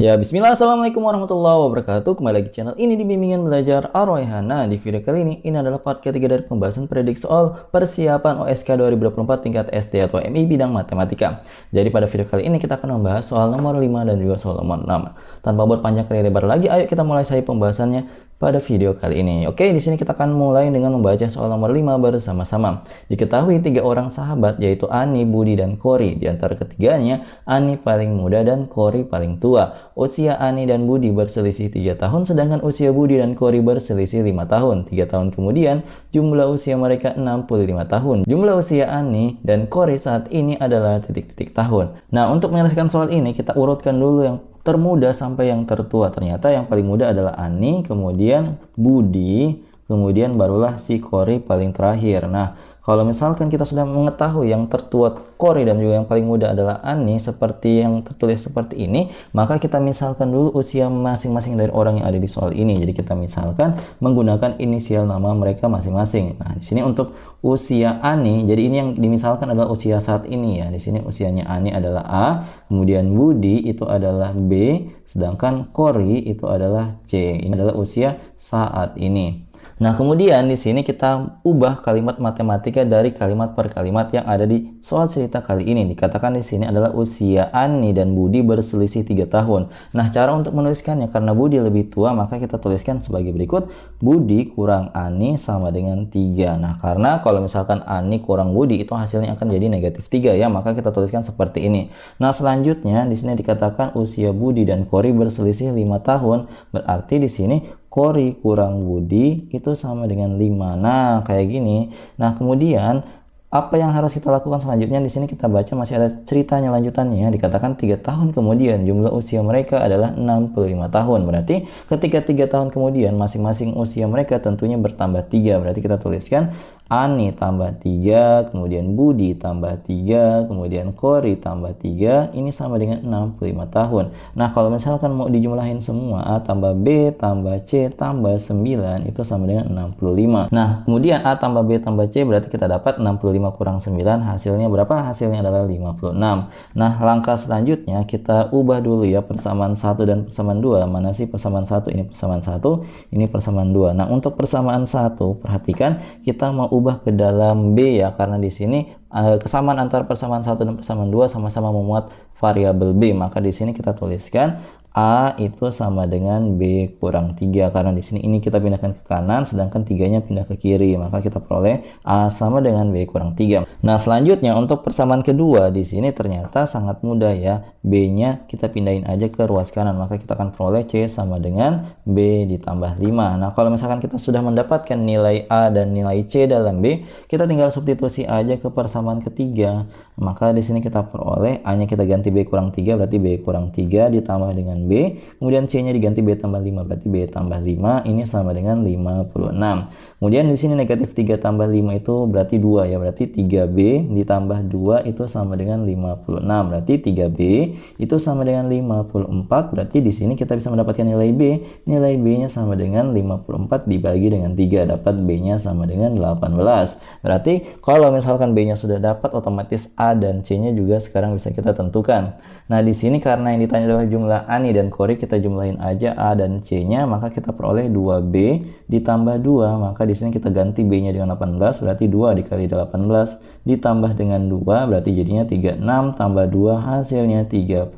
Ya, bismillah, assalamualaikum warahmatullahi wabarakatuh. Kembali lagi channel ini di Bimbingan Belajar Ar-Rayhana. Di video kali ini adalah part ketiga dari pembahasan prediksi soal persiapan OSK 2024 tingkat SD atau MI bidang matematika. Jadi pada video kali ini kita akan membahas soal nomor 5 dan juga soal nomor 6. Tanpa berpanjang kali lebar lagi, ayo kita mulai saja pembahasannya pada video kali ini. Oke, di sini kita akan mulai dengan membaca soal nomor 5 bersama-sama. Diketahui tiga orang sahabat yaitu Ani, Budi, dan Kori. Di antara ketiganya, Ani paling muda dan Kori paling tua. Usia Ani dan Budi berselisih 3 tahun, sedangkan usia Budi dan Kori berselisih 5 tahun. 3 tahun kemudian, jumlah usia mereka 65 tahun. Jumlah usia Ani dan Kori saat ini adalah titik-titik tahun. Nah, untuk menyelesaikan soal ini, kita urutkan dulu yang termuda sampai yang tertua. Ternyata yang paling muda adalah Ani, kemudian Budi, kemudian barulah si Kori paling terakhir. Nah, kalau misalkan kita sudah mengetahui yang tertua Kori dan juga yang paling muda adalah Ani seperti yang tertulis seperti ini, maka kita misalkan dulu usia masing-masing dari orang yang ada di soal ini. Jadi kita misalkan menggunakan inisial nama mereka masing-masing. Nah, di sini untuk usia Ani, jadi ini yang dimisalkan adalah usia saat ini ya. Di sini usianya Ani adalah A, kemudian Budi itu adalah B, sedangkan Kori itu adalah C. Ini adalah usia saat ini. Nah, kemudian di sini kita ubah kalimat matematika dari kalimat per kalimat yang ada di soal cerita kali ini. Dikatakan di sini adalah usia Ani dan Budi berselisih 3 tahun. Nah, cara untuk menuliskannya karena Budi lebih tua, maka kita tuliskan sebagai berikut. Budi kurang Ani sama dengan 3. Nah, karena kalau misalkan Ani kurang Budi itu hasilnya akan jadi negatif 3 ya, maka kita tuliskan seperti ini. Nah, selanjutnya di sini dikatakan usia Budi dan Kori berselisih 5 tahun. Berarti di sini Kori kurang Budi itu sama dengan 5. Nah, kayak gini. Nah, kemudian apa yang harus kita lakukan selanjutnya? Di sini kita baca masih ada ceritanya lanjutannya. Dikatakan 3 tahun kemudian jumlah usia mereka adalah 65 tahun. Berarti ketika 3 tahun kemudian masing-masing usia mereka tentunya bertambah 3. Berarti kita tuliskan Ani tambah 3, kemudian Budi tambah 3, kemudian Kori tambah 3, ini sama dengan 65 tahun. Nah, kalau misalkan mau dijumlahin semua, A tambah B tambah C tambah 9, itu sama dengan 65. Nah, kemudian A tambah B tambah C, berarti kita dapat 65 kurang 9, hasilnya berapa? Hasilnya adalah 56. Nah, langkah selanjutnya kita ubah dulu ya persamaan 1 dan persamaan 2. Mana sih persamaan 1? Ini persamaan 1, ini persamaan 2. Nah, untuk persamaan 1, perhatikan kita mau ubah ke dalam B ya, karena di sini kesamaan antara persamaan 1 dan persamaan 2 sama-sama memuat variabel B. Maka di sini kita tuliskan A itu sama dengan B kurang 3, karena di sini ini kita pindahkan ke kanan sedangkan 3-nya pindah ke kiri, maka kita peroleh A sama dengan B kurang 3. Nah, selanjutnya untuk persamaan kedua di sini ternyata sangat mudah ya. B-nya kita pindahin aja ke ruas kanan, maka kita akan peroleh C sama dengan B ditambah 5. Nah, kalau misalkan kita sudah mendapatkan nilai A dan nilai C dalam B, kita tinggal substitusi aja ke persamaan ketiga. Maka di sini kita peroleh A-nya kita ganti B kurang 3, berarti B kurang 3 ditambah dengan B, kemudian C-nya diganti B tambah 5, berarti B tambah 5, ini sama dengan 56. Kemudian di sini negatif 3 tambah 5 itu berarti 2 ya, berarti 3B ditambah 2 itu sama dengan 56, berarti 3B itu sama dengan 54, berarti di sini kita bisa mendapatkan nilai B. Nilai B-nya sama dengan 54 dibagi dengan 3, dapat B-nya sama dengan 18. Berarti kalau misalkan B-nya sudah dapat, otomatis A dan C-nya juga sekarang bisa kita tentukan. Nah, di sini karena yang ditanya adalah jumlah Ani dan Kori, kita jumlahin aja A dan C-nya, maka kita peroleh 2B ditambah 2, maka di sini kita ganti B-nya dengan 18, berarti 2 dikali 18 ditambah dengan 2, berarti jadinya 36 tambah 2, hasilnya 38.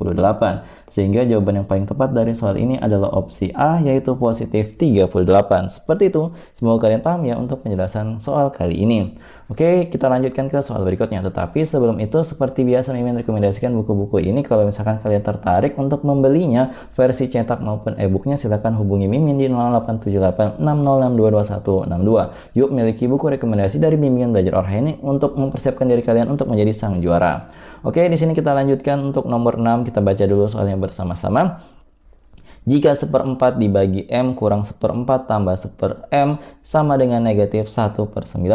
Sehingga jawaban yang paling tepat dari soal ini adalah opsi A, yaitu positif 38. Seperti itu, semoga kalian paham ya untuk penjelasan soal kali ini. Oke, kita lanjutkan ke soal berikutnya. Tetapi sebelum itu, seperti biasa Mimin rekomendasikan buku-buku ini. Kalau misalkan kalian tertarik untuk membelinya versi cetak maupun e-booknya, silahkan hubungi Mimin di 087860622162. Yuk miliki buku rekomendasi dari Bimbingan Belajar Ar-Rayhana untuk mempersiapkan diri kalian untuk menjadi sang juara. Oke, di sini kita lanjutkan untuk nomor 6, kita baca dulu soalnya bersama-sama. Jika seperempat dibagi M kurang seperempat tambah seper M sama dengan negatif 1/9,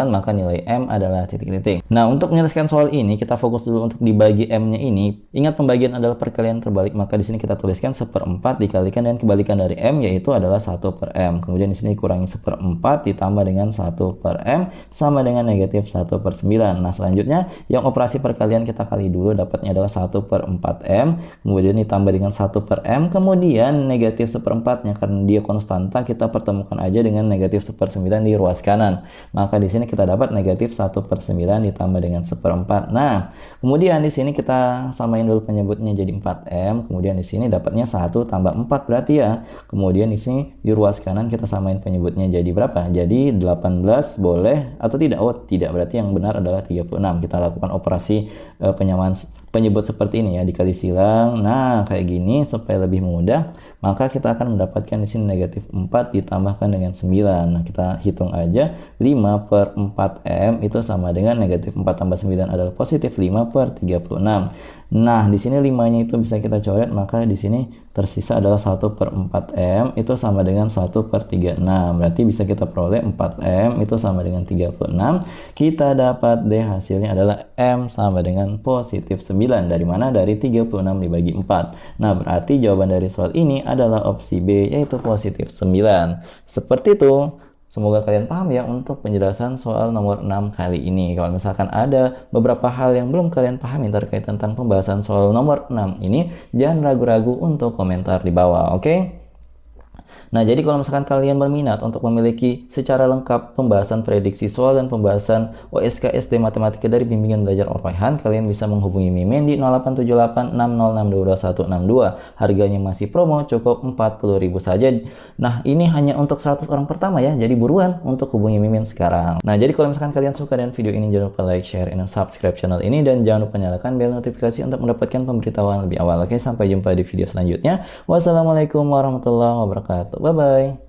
maka nilai M adalah titik-titik. Nah, untuk menyelesaikan soal ini, kita fokus dulu untuk dibagi M-nya ini. Ingat pembagian adalah perkalian terbalik, maka di sini kita tuliskan seperempat dikalikan dengan kebalikan dari M, yaitu adalah 1/M. Kemudian di sini kurangi seperempat ditambah dengan 1/M sama dengan negatif 1/9. Nah, selanjutnya yang operasi perkalian kita kali dulu, dapatnya adalah 1/4M, kemudian ditambah dengan 1/M, kemudian negatif seperempatnya karena dia konstanta, kita pertemukan aja dengan negatif 1/9 di ruas kanan. Maka di sini kita dapat negatif 1/9 ditambah dengan seperempat. Nah, kemudian di sini kita samain dulu penyebutnya jadi 4M, kemudian di sini dapatnya 1 tambah 4 berarti ya. Kemudian di sini di ruas kanan kita samain penyebutnya jadi berapa? Jadi 18 boleh atau tidak? Oh, tidak, berarti yang benar adalah 36. Kita lakukan operasi penyamaan penyebut seperti ini ya, dikali silang. Nah, kayak gini supaya lebih mudah, maka kita akan mendapatkan di sini negatif 4 ditambahkan dengan 9. Nah, kita hitung aja, 5/4M itu sama dengan negatif 4 tambah 9 adalah positif 5/36. Nah, di sini 5-nya itu bisa kita coret, maka di sini tersisa adalah 1/4M itu sama dengan 1/36. Berarti bisa kita peroleh 4M itu sama dengan 36. Kita dapat deh hasilnya adalah M sama dengan positif 9. Dari mana? Dari 36 dibagi 4. Nah, berarti jawaban dari soal ini adalah opsi B, yaitu positif 9. Seperti itu. Semoga kalian paham ya untuk penjelasan soal nomor 6 kali ini. Kalau misalkan ada beberapa hal yang belum kalian pahami terkait tentang pembahasan soal nomor 6 ini, jangan ragu-ragu untuk komentar di bawah, oke? Nah, jadi kalau misalkan kalian berminat untuk memiliki secara lengkap pembahasan prediksi soal dan pembahasan OSK SD Matematika dari Bimbingan Belajar Orpaihan, kalian bisa menghubungi Mimin di 087860622162. Harganya masih promo, cukup 40.000 saja. Nah, ini hanya untuk 100 orang pertama ya, jadi buruan untuk hubungi Mimin sekarang. Nah, jadi kalau misalkan kalian suka dengan video ini, jangan lupa like, share, dan subscribe channel ini, dan jangan lupa nyalakan bel notifikasi untuk mendapatkan pemberitahuan lebih awal. Oke, sampai jumpa di video selanjutnya. Wassalamualaikum warahmatullahi wabarakatuh. Bye-bye.